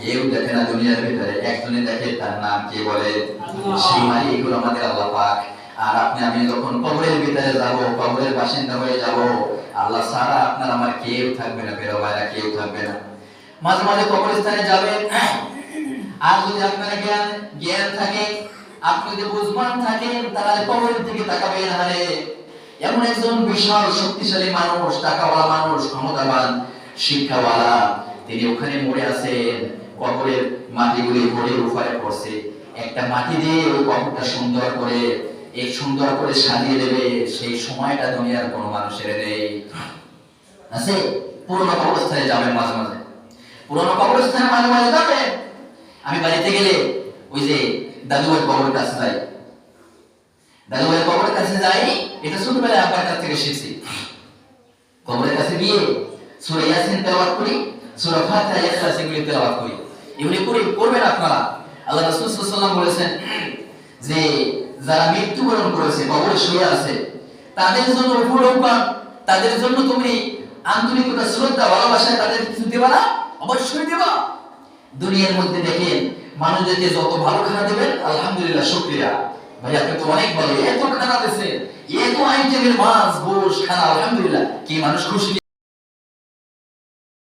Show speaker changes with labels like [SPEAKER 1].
[SPEAKER 1] কেউ দেখে না দুনিয়ার ভিতরে, একজনে দেখে, তার নাম কে বলে? সেই মালিকুল আমাদের আল্লাহ পাক। আর আপনি আমি যখন কবরের ভিতরে যাব, কবরের বাসিন্দা হয়ে যাব, আল্লাহ ছাড়া আপনার আমার কেউ থাকবে না, বেরো ভাইরা কেউ থাকবে না। মাঝে মাঝে কবরস্থানে যাবেন, আর যদি আপনার জ্ঞান থাকে, আপনি যদি বুঝমান থাকেন, তাহলে কবরের দিকে তাকাবেন। আরে এমন একজন বিশাল শক্তিশালী মানুষ, টাকাওয়ালা মানুষ, ক্ষমতাবান, শিক্ষাওয়ালা, তিনি ওখানে মরে আছেন। কবরের মাটিগুলি ভরে উপরে পড়ছে, একটা মাটি দিয়ে ওই কবরটা সুন্দর করে সাজিয়ে দেবে। সেই সময়টা দুনিয়ার কোনো মানুষের নেই। আছে পুরনো কবরস্থানে যাবেন, মাঝে মাঝে পুরনো কবরস্থানে মাঝে মাঝে যাবেন। আমি বাড়িতে গেলে ওই যে দাদুভাইয়ের কবরের কাছে যাই, দাদুভাইয়ের কবরের কাছে যাই। এটা ছোটবেলায় আব্বার কাছ থেকে শিখছি। কবরের কাছে গিয়ে সূরা ইয়াসিন তেলাওয়াত করি, সূরা ফাতিহা, ইখলাস এগুলি তেলাওয়াত করি। এগুলি করবেন আপনারা। আল্লাহ রাসূল সাল্লাল্লাহু আলাইহি ওয়াসাল্লাম বলেছেন যে যারা মৃত্যুবরণ করেছে, কবরে শুয়ে আছে, তাদের জন্য উপলক্ষণ, তাদের জন্য তুমি আন্তরিকতা, শ্রদ্ধা, ভালোবাসা তাদের কিছু দেবা না? অবশ্যই দেবা। দুনিয়ার মধ্যে দেখেন মানুষদেরকে যত ভালো খানা দেবেন, আলহামদুলিল্লাহ, শুকরিয়া ভাই, আপনি তো অনেক ভালো, এত খানা দিয়েছেন, এত আইটেমের মাছ, গোশ, খানা, আলহামদুলিল্লাহ, কি মানুষ খুশি।